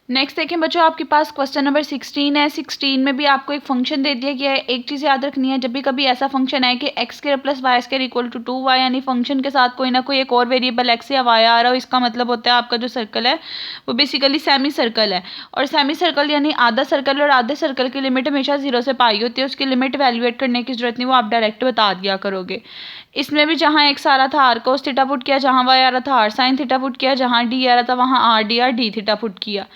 Next देखें बच्चों, आपके पास क्वेश्चन नंबर 16 है। 16 में भी आपको एक फंक्शन दे दिया गया है। एक चीज़ याद रखनी है, जब भी कभी ऐसा फंक्शन है कि x square plus y square equal to 2y, यानी फंक्शन के साथ कोई ना कोई एक और वेरिएबल एक्स या वाई आ रहा हो, इसका मतलब होता है आपका जो सर्कल है वो बेसिकली सेमी सर्कल है। और सेमी सर्कल यानी आधा सर्कल, और आधे सर्कल की लिमिट हमेशा 0 से पाई होती है। उसकी लिमिट वैल्यूएट करने की जरूरत नहीं, वो आप डायरेक्ट बता दिया करोगे। इसमें भी जहाँ एक्स आ रहा था आर कोस थीटा पुट किया, जहाँ वाई आ रहा था आर साइन थीटा पुट किया, जहाँ डी आ रहा था वहाँ आर डी थीटा पुट किया।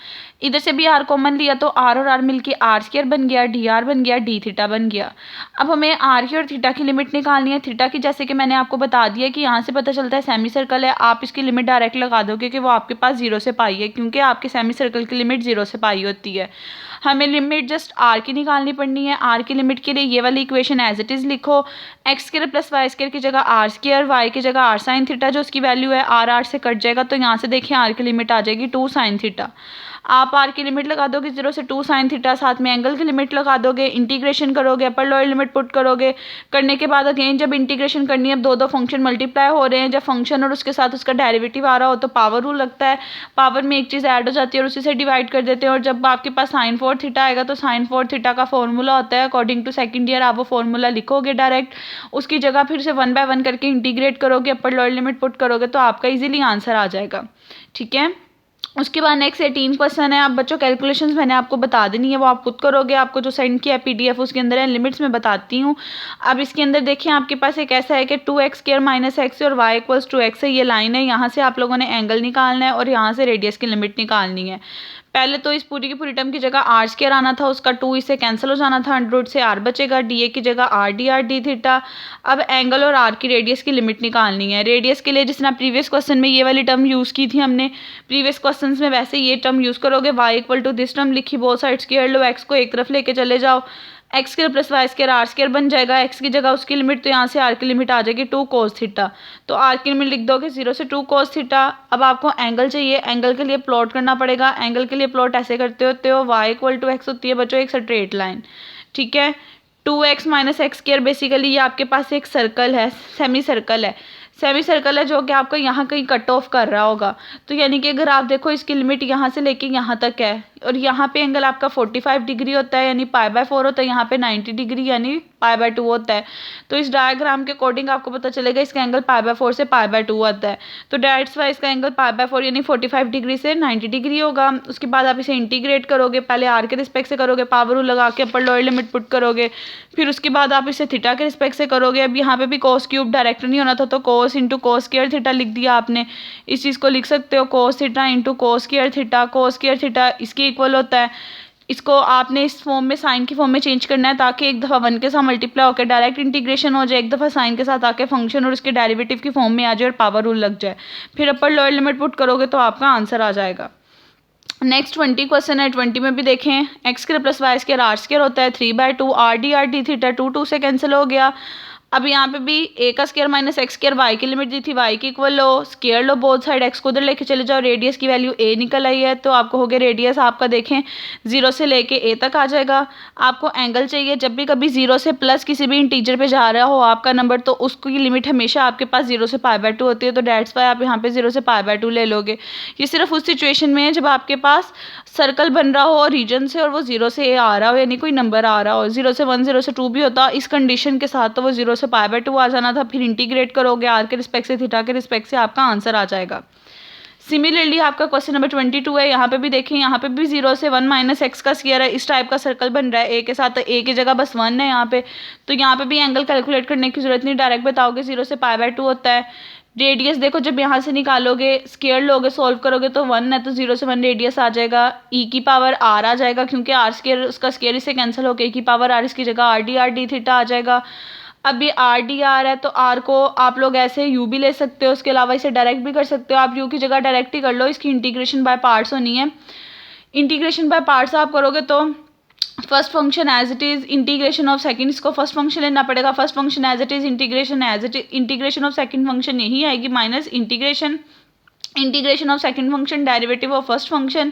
इधर से भी आर कॉमन लिया तो आर और आर मिलके आर स्क्वायर बन गया, डी आर बन गया, डी थीटा बन गया। अब हमें आर की और थीटा की लिमिट निकालनी है। थीटा की जैसे कि मैंने आपको बता दिया कि यहाँ से पता चलता है सेमी सर्कल है, आप इसकी लिमिट डायरेक्ट लगा दोगे कि वो आपके पास 0 से पाई है, क्योंकि आपके सेमी सर्कल की लिमिट 0 से पाई होती है। हमें लिमिट जस्ट आर की निकालनी पड़नी है। आर की लिमिट के लिए ये वाली इक्वेशन एज इट इज़ लिखो। X square plus y square की जगह आर स्क्वायर, वाई की जगह आर साइन थीटा, जो उसकी वैल्यू है आर आर से कट जाएगा, तो यहाँ से देखिए आर की लिमिट आ जाएगी 2 साइन थीटा। आप आर की लिमिट लगा दोगे 0 से 2 साइन थीटा, साथ में एंगल की लिमिट लगा दोगे, इंटीग्रेशन करोगे, अपर लोअर लिमिट पुट करोगे। करने के बाद अगेन जब इंटीग्रेशन करनी है, अब दो फंक्शन मल्टीप्लाई हो रहे हैं, जब फंक्शन और उसके साथ उसका डेरिवेटिव आ रहा हो तो पावर रूल लगता है। पावर में एक चीज़ ऐड हो जाती है और उसी से डिवाइड कर देते हैं। और जब आपके पास साइन 4 थीटा आएगा तो साइन 4 थीटा का फॉर्मूला होता है अकॉर्डिंग टू सेकंड ईयर, आप वो फॉर्मूला लिखोगे डायरेक्ट। उसकी जगह फिर से 1 बाय 1 करके इंटीग्रेट करोगे, अपर लोअर लिमिट पुट करोगे, तो आपका इजीली आंसर आ जाएगा। ठीक है। उसके बाद नेक्स्ट 18 क्वेश्चन है। आप बच्चों कैलकुलेशंस मैंने आपको बता देनी है, वो आप खुद करोगे। आपको जो सेंड किया है पीडीएफ उसके अंदर है, लिमिट्स मैं बताती हूँ। अब इसके अंदर देखिए आपके पास एक ऐसा है कि 2x स्क्वायर माइनस एक्स और y इक्वल्स टू एक्स है, ये लाइन है। यहाँ से आप लोगों ने एंगल निकालना है और यहाँ से रेडियस की लिमिट निकालनी है। पहले तो इस पूरी की पूरी टर्म की जगह आर स्क्वायर आना था, उसका 2 इससे कैंसिल हो जाना था, अंडर रूट से आर बचेगा, डी ए की जगह आर डी थीटा। अब एंगल और आर की रेडियस की लिमिट निकालनी है। रेडियस के लिए जिसना प्रीवियस क्वेश्चन में ये वाली टर्म यूज़ की थी हमने प्रीवियस क्वेश्चंस में, वैसे ये टर्म यूज़ करोगे। Y equal to this term लिखी, बोथ साइड स्क्वायर लो, एक्स को एक तरफ लेके चले जाओ, x square plus y square r square बन जाएगा। एक्स की जगह उसकी लिमिट, तो यहाँ से आर की लिमिट आ जाएगी 2 कोस थीटा, तो आर की लिमिट लिख दोगे 0 से 2 कोस थीटा। अब आपको एंगल चाहिए, एंगल के लिए प्लॉट करना पड़ेगा। एंगल के लिए प्लॉट ऐसे करते होते हो, वाई इक्वल टू एक्स होती है बच्चों एक स्ट्रेट लाइन। ठीक है। 2x minus x square, basically ये आपके पास एक सर्कल है, सेमी सर्कल है। सेमी सर्कल है जो कि आपका यहाँ कहीं कट ऑफ कर रहा होगा, तो यानी कि अगर आप देखो इसकी लिमिट यहाँ से लेके यहाँ तक है, और यहाँ पे एंगल आपका 45 डिग्री होता है यानी π/4 होता है, यहाँ पे 90 डिग्री यानी π/2 होता है। तो इस डायग्राम के अकॉर्डिंग आपको पता चलेगा इसका एंगल π/4 से π/2 होता है। तो डेट्स वाई इसका एंगल π/4 यानी 45 डिग्री से 90 डिग्री होगा। उसके बाद आप इसे इंटीग्रेट करोगे, पहले आर के रिस्पेक्ट से करोगे, पावर रूल लगा के अपर लोअर लिमिट पुट करोगे, फिर उसके बाद आप इसे थीटा के रिस्पेक्ट से करोगे। अब यहाँ पे भी कोस क्यूब डायरेक्ट नहीं होना था, तो कोस इंटू कोस स्क्वायर थीटा लिख दिया आपने। इस चीज़ को लिख सकते हो cos theta into cos square theta. Cos square theta इसके इक्वल होता है। इसको आपने इस फॉर्म में साइन की फॉर्म में चेंज करना है, ताकि एक दफ़ा 1 के साथ मल्टीप्लाई होकर डायरेक्ट इंटीग्रेशन हो जाए, एक दफ़ा साइन के साथ आके फंक्शन और उसके डेरिवेटिव की फॉर्म में आ जाए और पावर रूल लग जाए। फिर अपर लोअर लिमिट पुट करोगे तो आपका आंसर आ जाएगा। नेक्स्ट 20 क्वेश्चन है। 20 में भी देखें, x square plus y square r square होता है 3/2, आर डी थीटा 2 से कैंसिल हो गया। अब यहाँ पे भी ए का square minus x square, y की लिमिट दी थी, वाई की इक्वल लो, स्क्वायर लो बोथ साइड, एक्स को उधर लेके चले जाओ, रेडियस की वैल्यू ए निकल आई है, तो आपको हो गया रेडियस आपका देखें 0 से लेके ए तक आ जाएगा। आपको एंगल चाहिए, जब भी कभी 0 से प्लस किसी भी इंटीजर पे जा रहा हो आपका नंबर, तो उसकी लिमिट हमेशा आपके पास 0 से π/2 होती है, तो डेट्स वाई आप यहाँ पे 0 से π/2 ले लोगे। ये सिर्फ उस सिचुएशन में है जब आपके पास सर्कल बन रहा हो और रीजन से, और वो 0 से ए आ रहा हो, यानी कोई नंबर आ रहा हो, 0 से 1 0 से 2 भी होता इस कंडीशन के साथ, तो वो 0 से π/2 आ जाना था। फिर इंटीग्रेट करोगे आर के रिस्पेक्ट से, थीटा के रिस्पेक्ट से, आपका आंसर आ जाएगा। सिमिलरली आपका क्वेश्चन नंबर 22 है। यहाँ पे भी देखें, यहाँ पे भी 0 से 1 माइनस एक्स का स्क्वायर है, इस टाइप का सर्कल बन रहा है ए के साथ, तो ए की जगह बस 1 है यहाँ पे, तो यहाँ पे भी एंगल कैलकुलेट करने की जरूरत नहीं, डायरेक्ट बताओगे 0 से π/2 होता है। रेडियस देखो, जब यहाँ से निकालोगे स्क्वायर लोगे सॉल्व करोगे तो 1 है, तो 0 से 1 रेडियस आ जाएगा। ई की पावर आर आ जाएगा, क्योंकि आर स्क्वायर उसका स्क्वायर इससे कैंसिल होकर ई की पावर आर, इसकी जगह आर डी थीटा आ जाएगा। अब ये आर डी आर है, तो आर को आप लोग ऐसे यू भी ले सकते हो, उसके अलावा इसे डायरेक्ट भी कर सकते हो। आप यू की जगह डायरेक्ट ही कर लो, इसकी इंटीग्रेशन बाय पार्ट्स होनी है। इंटीग्रेशन बाय पार्ट्स आप करोगे तो first function as it is, integration of second, इसको फर्स्ट फंक्शन लेना पड़ेगा। First function as it is, integration as it is, integration of second function यही आएगी, minus integration of second function derivative of first function,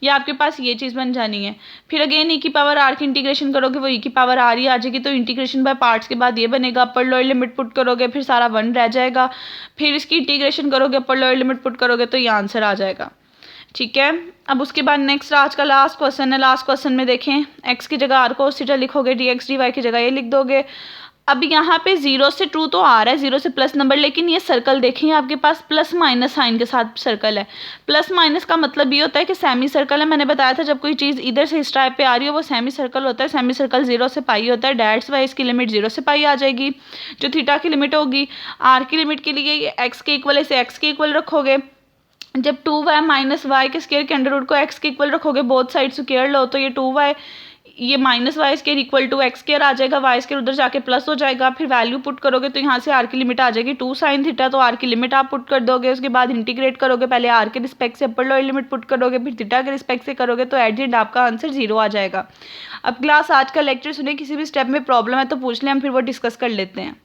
ये आपके पास ये चीज़ बन जानी है। फिर अगेन ई की पावर आर की इंटीग्रेशन करोगे, वो ई की पावर आर ही आ जाएगी, तो इंटीग्रेशन बाय पार्ट्स के बाद ये बनेगा। अपर लोअर लिमिट पुट करोगे, फिर सारा 1 रह जाएगा, फिर इसकी इंटीग्रेशन करोगे, अपर लोअर लिमिट पुट करोगे, तो ये आंसर आ जाएगा। ठीक है। अब उसके बाद नेक्स्ट आज का लास्ट क्वेश्चन है। लास्ट क्वेश्चन में देखें, x की जगह आर कोस थीटा लिखोगे, dx dy की जगह ये लिख दोगे। अब यहाँ पे 0 से 2 तो आ रहा है, 0 से प्लस नंबर, लेकिन ये सर्कल देखें आपके पास प्लस माइनस साइन के साथ सर्कल है। प्लस माइनस का मतलब ये होता है कि सेमी सर्कल है। मैंने बताया था जब कोई चीज़ इधर से इस टाइप पे आ रही हो वो सेमी सर्कल होता है। सेमी सर्कल 0 से पाई होता है। डैट्स वाई इसकी लिमिट 0 से पाई आ जाएगी, जो थीटा की लिमिट होगी। आर की लिमिट के लिए ये एक्स के इक्वल, इसे एक्स के इक्वल रखोगे। जब 2y माइनस वाई के स्क्वायर के अंडर रूट को x के इक्वल रखोगे, बोथ साइड स्क्वायर लो, तो ये 2y ये minus y square equal to x square आ जाएगा। वाई स्क्वायर उधर जाके प्लस हो जाएगा। फिर वैल्यू पुट करोगे तो यहाँ से आर की लिमिट आ जाएगी 2 साइन थीटा, तो आर की लिमिट आप पुट कर दोगे। उसके बाद इंटीग्रेट करोगे, पहले आर के रिस्पेक्ट से अपर लोअर लिमिट पुट करोगे, फिर थीटा के रिस्पेक्ट से करोगे, तो एट द एंड आपका आंसर 0 आ जाएगा। अब क्लास आज का लेक्चर सुने, किसी भी स्टेप में प्रॉब्लम है तो पूछ लें, हम फिर वो डिस्कस कर लेते हैं।